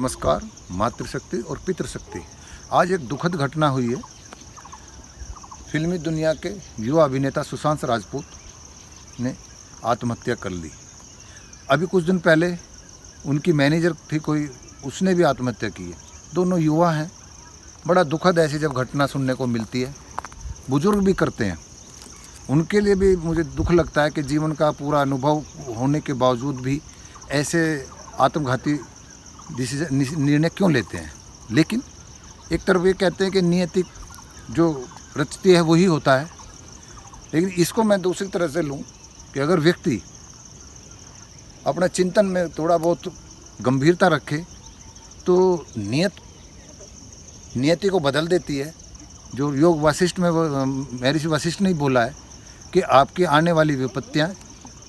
नमस्कार। मातृशक्ति और पितृशक्ति। आज एक दुखद घटना हुई है। फिल्मी दुनिया के युवा अभिनेता सुशांत राजपूत ने आत्महत्या कर ली। अभी कुछ दिन पहले उनकी मैनेजर थी कोई, उसने भी आत्महत्या की है। दोनों युवा हैं। बड़ा दुखद ऐसी जब घटना सुनने को मिलती है। बुजुर्ग भी करते हैं, उनके लिए भी मुझे दुख लगता है कि जीवन का पूरा अनुभव होने के बावजूद भी ऐसे आत्मघाती निर्णय क्यों लेते हैं। लेकिन एक तरफ ये कहते हैं कि नियति जो रचती है वही होता है, लेकिन इसको मैं दूसरी तरह से लूँ कि अगर व्यक्ति अपना चिंतन में थोड़ा बहुत गंभीरता रखे तो नियति को बदल देती है। जो योग वासिष्ठ में महर्षि वशिष्ठ ने ही बोला है कि आपकी आने वाली विपत्तियाँ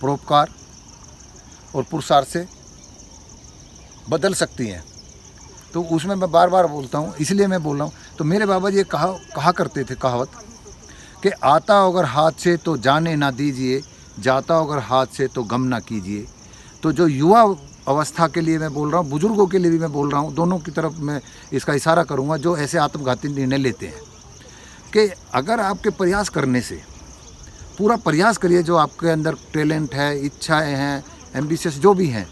परोपकार और पुरुषार्थ से बदल सकती हैं। तो उसमें मैं बार बार बोलता हूँ, इसलिए मैं बोल रहा हूँ। तो मेरे बाबा जी कहा करते थे कहावत कि आता अगर हाथ से तो जाने ना दीजिए, जाता अगर हाथ से तो गम ना कीजिए। तो जो युवा अवस्था के लिए मैं बोल रहा हूँ, बुजुर्गों के लिए भी मैं बोल रहा हूँ, दोनों की तरफ मैं इसका इशारा करूँगा जो ऐसे आत्मघाती निर्णय लेते हैं कि अगर आपके प्रयास करने से, पूरा प्रयास करिए, जो आपके अंदर टैलेंट है, इच्छाएँ हैं, एम्बिशियस जो भी हैं,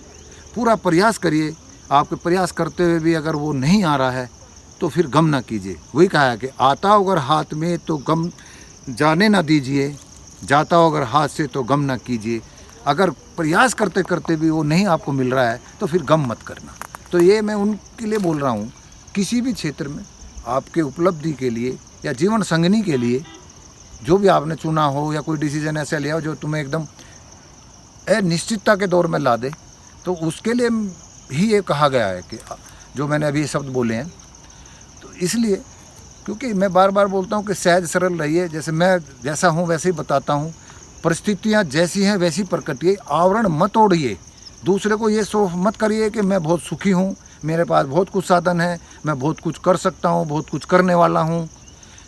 पूरा प्रयास करिए। आपके प्रयास करते हुए भी अगर वो नहीं आ रहा है तो फिर गम ना कीजिए। वही कहा है कि आता अगर हाथ में तो गम जाने ना दीजिए, जाता अगर हाथ से तो गम ना कीजिए। अगर प्रयास करते करते भी वो नहीं आपको मिल रहा है तो फिर गम मत करना। तो ये मैं उनके लिए बोल रहा हूँ, किसी भी क्षेत्र में आपके उपलब्धि के लिए या जीवन संगनी के लिए जो भी आपने चुना हो या कोई डिसीजन ऐसा लिया हो जो तुम्हें एकदम अनिश्चितता के दौर में ला दे, तो उसके लिए ही ये कहा गया है कि जो मैंने अभी ये शब्द बोले हैं। तो इसलिए क्योंकि मैं बार बार बोलता हूँ कि सहज सरल रहिए। जैसे मैं जैसा हूँ वैसे ही बताता हूँ, परिस्थितियाँ जैसी हैं वैसी प्रकटिए, आवरण मत ओढ़िए। दूसरे को ये शो मत करिए कि मैं बहुत सुखी हूँ, मेरे पास बहुत कुछ साधन है, मैं बहुत कुछ कर सकता हूँ, बहुत कुछ करने वाला हूँ।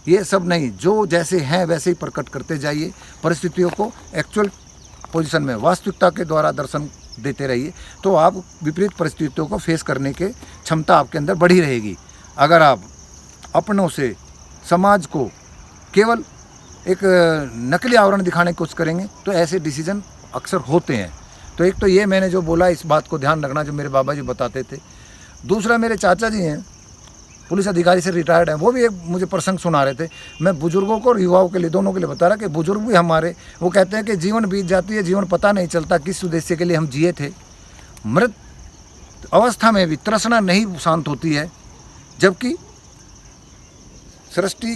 ये सब नहीं, जो जैसे हैं वैसे ही प्रकट करते जाइए। परिस्थितियों को एक्चुअल पोजीशन में, वास्तविकता के द्वारा दर्शन देते रहिए, तो आप विपरीत परिस्थितियों को फेस करने के क्षमता आपके अंदर बढ़ी रहेगी। अगर आप अपनों से समाज को केवल एक नकली आवरण दिखाने की कोशिश करेंगे तो ऐसे डिसीजन अक्सर होते हैं। तो एक तो ये मैंने जो बोला, इस बात को ध्यान रखना जो मेरे बाबा जी बताते थे। दूसरा, मेरे चाचा जी हैं, पुलिस अधिकारी से रिटायर्ड हैं, वो भी एक मुझे प्रसंग सुना रहे थे। मैं बुजुर्गों को और युवाओं के लिए, दोनों के लिए बता रहा कि बुजुर्ग भी हमारे, वो कहते हैं कि जीवन बीत जाती है, जीवन पता नहीं चलता किस उद्देश्य के लिए हम जिए थे। मृत अवस्था में भी तृष्णा नहीं शांत होती है, जबकि सृष्टि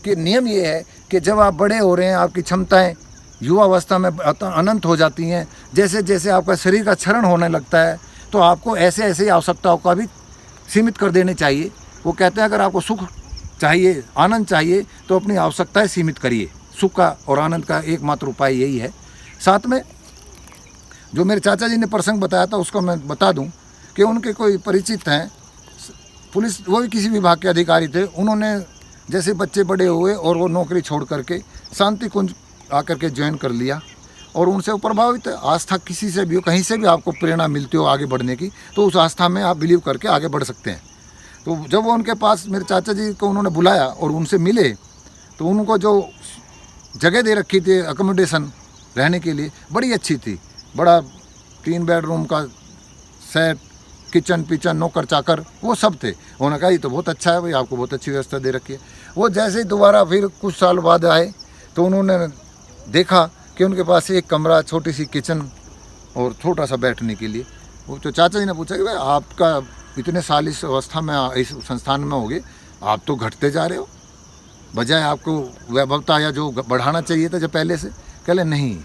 के नियम ये है कि जब आप बड़े हो रहे हैं, आपकी क्षमताएं युवा अवस्था में अनंत हो जाती हैं। जैसे जैसे आपका शरीर का क्षरण होने लगता है तो आपको ऐसे ऐसे आवश्यकताओं का भी सीमित कर देने चाहिए। वो कहते हैं अगर आपको सुख चाहिए, आनंद चाहिए, तो अपनी आवश्यकताएं सीमित करिए। सुख का और आनंद का एकमात्र उपाय यही है। साथ में जो मेरे चाचा जी ने प्रसंग बताया था उसको मैं बता दूं कि उनके कोई परिचित हैं पुलिस, वो भी किसी विभाग के अधिकारी थे। उन्होंने जैसे बच्चे बड़े हुए और वो नौकरी छोड़ करके शांति कुंज आकर के ज्वाइन कर लिया और उनसे वो प्रभावित है। आस्था किसी से भी हो, कहीं से भी आपको प्रेरणा मिलती हो आगे बढ़ने की, तो उस आस्था में आप बिलीव करके आगे बढ़ सकते हैं। तो जब वो उनके पास, मेरे चाचा जी को उन्होंने बुलाया और उनसे मिले, तो उनको जो जगह दे रखी थी अकोमोडेशन रहने के लिए, बड़ी अच्छी थी। बड़ा 3 बेडरूम का सेट, किचन पिचन, नौकर चाकर वो सब थे। उन्होंने कहा ये तो बहुत अच्छा है भाई, आपको बहुत अच्छी व्यवस्था दे रखी है। वो जैसे ही दोबारा फिर कुछ साल बाद आए तो उन्होंने देखा कि उनके पास एक कमरा, छोटी सी किचन और छोटा सा बैठने के लिए। वो तो चाचा जी ने पूछा कि भाई आपका इतने साल इस अवस्था में, इस संस्थान में हो गए, आप तो घटते जा रहे हो, बजाय आपको वैभवता या जो बढ़ाना चाहिए था जब पहले से। कहले नहीं,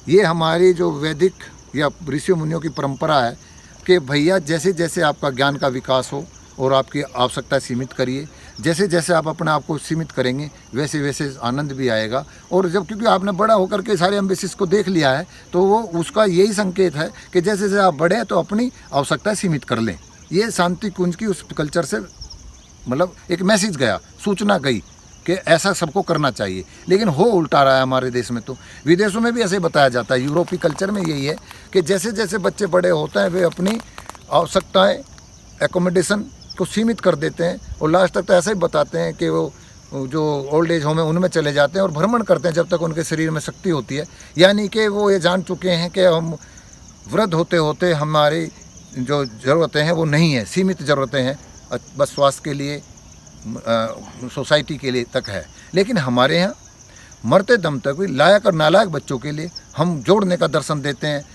ये हमारी जो वैदिक या ऋषि मुनियों की परंपरा है कि भैया जैसे जैसे आपका ज्ञान का विकास हो और आपकी आवश्यकता सीमित करिए, जैसे जैसे आप अपने आप को सीमित करेंगे वैसे वैसे आनंद भी आएगा। और जब क्योंकि आपने बड़ा होकर के सारे एम्बिशंस को देख लिया है तो वो उसका यही संकेत है कि जैसे जैसे आप बढ़े तो अपनी आवश्यकता सीमित कर लें। ये शांति कुंज की उस कल्चर से मतलब एक मैसेज गया, सूचना गई कि ऐसा सबको करना चाहिए। लेकिन हो उल्टा रहा है हमारे देश में। तो विदेशों में भी ऐसे बताया जाता है, यूरोपीय कल्चर में यही है कि जैसे जैसे बच्चे बड़े होते हैं वे अपनी आवश्यकताएं एकोमोडेशन को सीमित कर देते हैं और लास्ट तक तो ऐसा ही बताते हैं कि वो जो ओल्ड एज होम है उनमें चले जाते हैं और भ्रमण करते हैं जब तक उनके शरीर में शक्ति होती है। यानी कि वो ये जान चुके हैं कि हम वृद्ध होते होते हमारी जो ज़रूरतें हैं वो नहीं है, सीमित ज़रूरतें हैं, बस स्वास्थ्य के लिए, सोसाइटी के लिए तक है। लेकिन हमारे यहाँ मरते दम तक भी लायक और नालायक बच्चों के लिए हम जोड़ने का दर्शन देते हैं,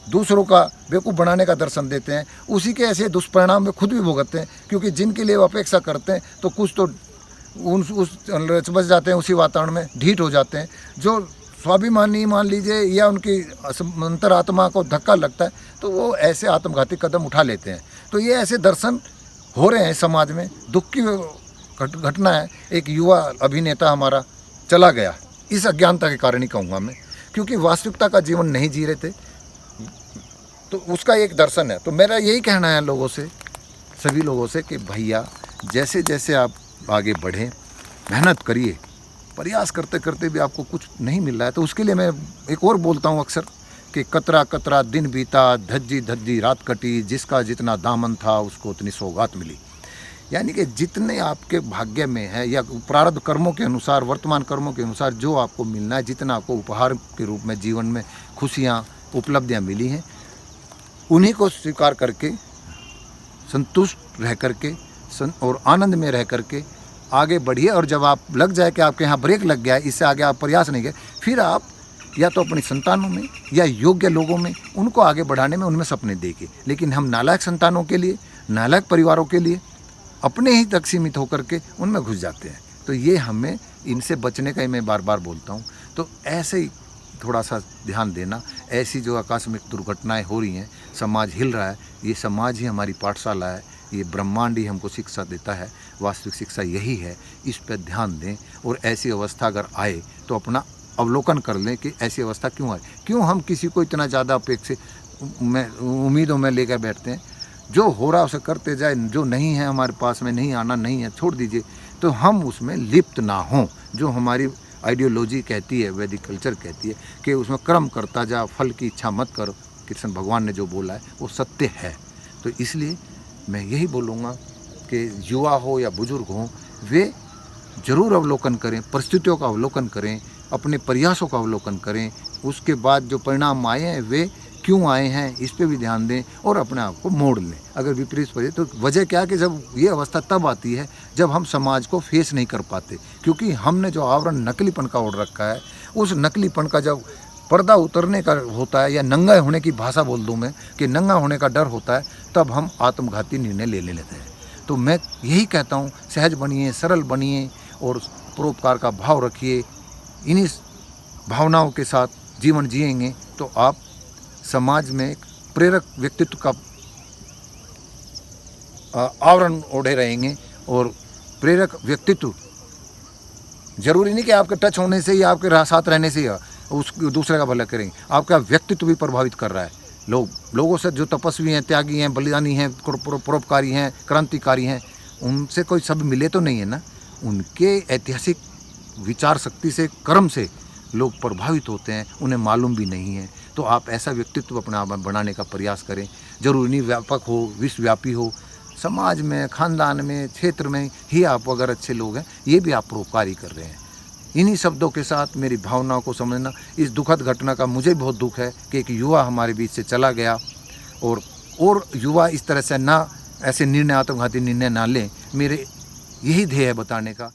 दूसरों का बेवकूफ़ बनाने का दर्शन देते हैं। उसी के ऐसे दुष्परिणाम वे खुद भी भुगतते हैं, क्योंकि जिनके लिए वो अपेक्षा करते हैं तो कुछ तो उस बच जाते हैं, उसी वातावरण में ढीठ हो जाते हैं। जो स्वाभिमानी मान लीजिए या उनकी अंतरात्मा को धक्का लगता है तो वो ऐसे आत्मघाती कदम उठा लेते हैं। तो ये ऐसे दर्शन हो रहे हैं समाज में। दुख की घटना है, एक युवा अभिनेता हमारा चला गया इस अज्ञानता के कारण ही कहूँगा मैं, क्योंकि वास्तविकता का जीवन नहीं जी रहे थे, तो उसका एक दर्शन है। तो मेरा यही कहना है लोगों से, सभी लोगों से, कि भैया जैसे जैसे आप आगे बढ़ें, मेहनत करिए, प्रयास करते करते भी आपको कुछ नहीं मिल रहा है तो उसके लिए मैं एक और बोलता हूँ अक्सर कि कतरा कतरा दिन बीता, धज्जी धज्जी रात कटी, जिसका जितना दामन था उसको उतनी सौगात मिली। यानी कि जितने आपके भाग्य में है या प्रारब्ध कर्मों के अनुसार, वर्तमान कर्मों के अनुसार जो आपको मिलना है, जितना आपको उपहार के रूप में जीवन में खुशियाँ, उपलब्धियाँ मिली हैं, उन्हीं को स्वीकार करके, संतुष्ट रह करके और आनंद में रह करके आगे बढ़िए। और जब आप लग जाए कि आपके यहाँ ब्रेक लग गया है, इससे आगे आप प्रयास नहीं गए, फिर आप या तो अपनी संतानों में या योग्य लोगों में उनको आगे बढ़ाने में उनमें सपने देखिए। लेकिन हम नालायक संतानों के लिए, नालायक परिवारों के लिए अपने ही तक सीमित होकर के उनमें घुस जाते हैं। तो ये हमें इनसे बचने का ही मैं बार बार बोलता हूँ। तो ऐसे ही थोड़ा सा ध्यान देना। ऐसी जो आकस्मिक दुर्घटनाएं हो रही हैं, समाज हिल रहा है, ये समाज ही हमारी पाठशाला है, ये ब्रह्मांड ही हमको शिक्षा देता है। वास्तविक शिक्षा यही है, इस पर ध्यान दें। और ऐसी अवस्था अगर आए तो अपना अवलोकन कर लें कि ऐसी अवस्था क्यों आए, क्यों हम किसी को इतना ज़्यादा अपेक्षित उम्मीदों में लेकर बैठते हैं। जो हो रहा है उसे करते जाए, जो नहीं है हमारे पास में, नहीं आना नहीं है, छोड़ दीजिए। तो हम उसमें लिप्त ना हों। जो हमारी आइडियोलॉजी कहती है, वैदिक कल्चर कहती है कि उसमें कर्म करता जा, फल की इच्छा मत कर, कृष्ण भगवान ने जो बोला है वो सत्य है। तो इसलिए मैं यही बोलूँगा कि युवा हो या बुजुर्ग हो, वे ज़रूर अवलोकन करें, परिस्थितियों का अवलोकन करें, अपने प्रयासों का अवलोकन करें। उसके बाद जो परिणाम आए हैं वे क्यों आए हैं, इस पे भी ध्यान दें और अपने आप को मोड़ लें। अगर विपरीत पड़े तो वजह क्या है कि जब ये अवस्था तब आती है जब हम समाज को फेस नहीं कर पाते, क्योंकि हमने जो आवरण नकलीपन का ओढ़ रखा है, उस नकलीपन का जब पर्दा उतरने का होता है, या नंगा होने की भाषा बोल दूं मैं कि नंगा होने का डर होता है, तब हम आत्मघाती निर्णय ले लेते हैं। तो मैं यही कहता हूँ, सहज बनिए, सरल बनिए और परोपकार का भाव रखिए। इन्हीं भावनाओं के साथ जीवन जिएंगे तो आप समाज में एक प्रेरक व्यक्तित्व का आवरण ओढ़े रहेंगे। और प्रेरक व्यक्तित्व जरूरी नहीं कि आपके टच होने से या आपके साथ रहने से या उस दूसरे का भला करेंगे, आपका व्यक्तित्व भी प्रभावित कर रहा है। लोगों से जो तपस्वी हैं, त्यागी हैं, बलिदानी हैं, परोपकारी हैं, क्रांतिकारी हैं, उनसे कोई सब मिले तो नहीं है ना। उनके ऐतिहासिक विचार शक्ति से, कर्म से लोग प्रभावित होते हैं, उन्हें मालूम भी नहीं है। तो आप ऐसा व्यक्तित्व अपने आप में बनाने का प्रयास करें। जरूरी नहीं व्यापक हो, विश्वव्यापी हो, समाज में, खानदान में, क्षेत्र में ही आप अगर अच्छे लोग हैं, ये भी आप परोपकारी कर रहे हैं। इन्हीं शब्दों के साथ मेरी भावनाओं को समझना। इस दुखद घटना का मुझे बहुत दुख है कि एक युवा हमारे बीच से चला गया, और युवा इस तरह से ना ऐसे निर्णय, आत्मघाती निर्णय ना लें। मेरे यही ध्येय है बताने का।